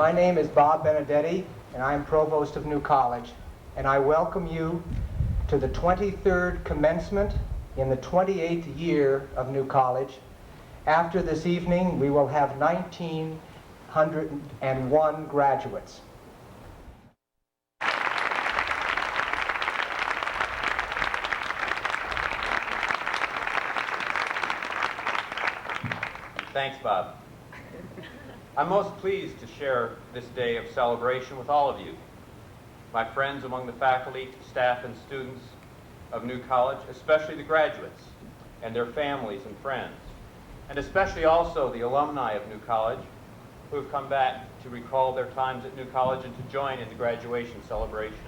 My name is Bob Benedetti, and I am Provost of New College, and I welcome you to the 23rd commencement in the 28th year of New College. After this evening, we will have 1,901 graduates. Thanks, Bob. I'm most pleased to share this day of celebration with all of you, my friends among the faculty, staff, and students of New College, especially the graduates and their families and friends, and especially also the alumni of New College who have come back to recall their times at New College and to join in the graduation celebration.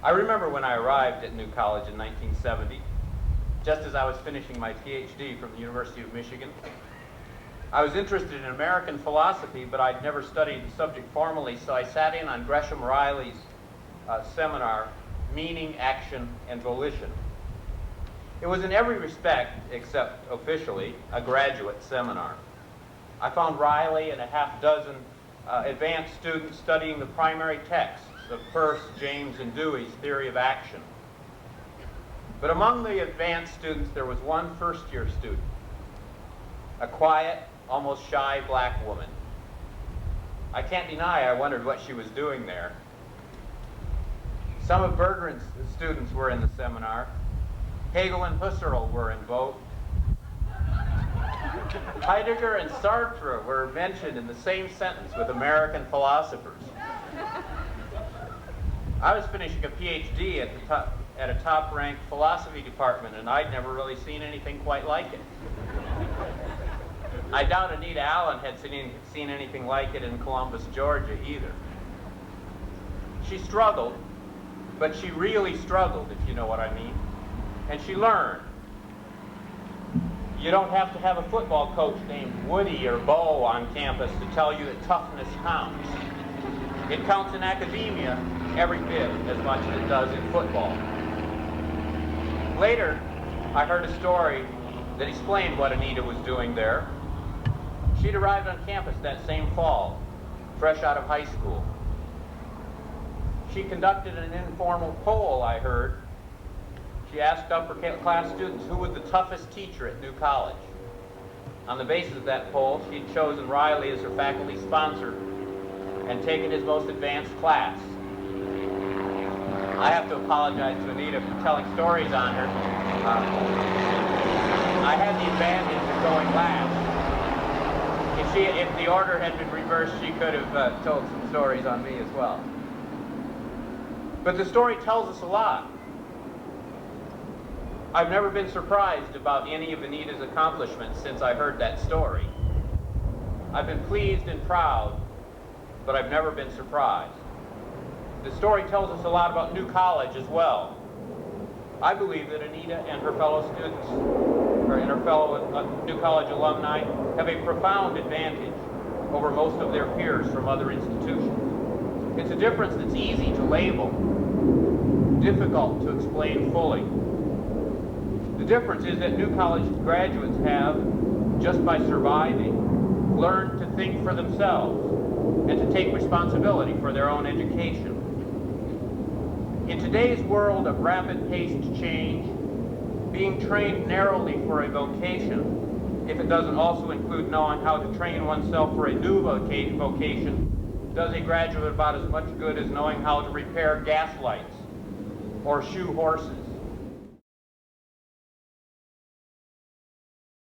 I remember when I arrived at New College in 1970, just as I was finishing my PhD from the University of Michigan. I was interested in American philosophy, but I'd never studied the subject formally, so I sat in on Gresham Riley's seminar, Meaning, Action, and Volition. It was in every respect, except officially, a graduate seminar. I found Riley and a half dozen advanced students studying the primary texts of Peirce, James, and Dewey's theory of action. But among the advanced students, there was one first-year student, a quiet, almost shy black woman. I can't deny I wondered what she was doing there. Some of Berger's students were in the seminar. Hegel and Husserl were invoked. Heidegger and Sartre were mentioned in the same sentence with American philosophers. I was finishing a PhD at a top-ranked philosophy department, and I'd never really seen anything quite like it. I doubt Anita Allen had seen anything like it in Columbus, Georgia, either. She struggled, but she really struggled, if you know what I mean. And she learned. You don't have to have a football coach named Woody or Bo on campus to tell you that toughness counts. It counts in academia every bit as much as it does in football. Later, I heard a story that explained what Anita was doing there. She'd arrived on campus that same fall, fresh out of high school. She conducted an informal poll, I heard. She asked upper class students who was the toughest teacher at New College. On the basis of that poll, she'd chosen Riley as her faculty sponsor and taken his most advanced class. I have to apologize to Anita for telling stories on her. I had the advantage of going last. If the order had been reversed, she could have told some stories on me as well. But the story tells us a lot. I've never been surprised about any of Anita's accomplishments since I heard that story. I've been pleased and proud, but I've never been surprised. The story tells us a lot about New College as well. I believe that Anita and her fellow students, and her fellow New College alumni, have a profound advantage over most of their peers from other institutions. It's a difference that's easy to label, difficult to explain fully. The difference is that New College graduates have, just by surviving, learned to think for themselves and to take responsibility for their own education. In today's world of rapid-paced change, being trained narrowly for a vocation, if it doesn't also include knowing how to train oneself for a new vocation, does a graduate about as much good as knowing how to repair gas lights or shoe horses.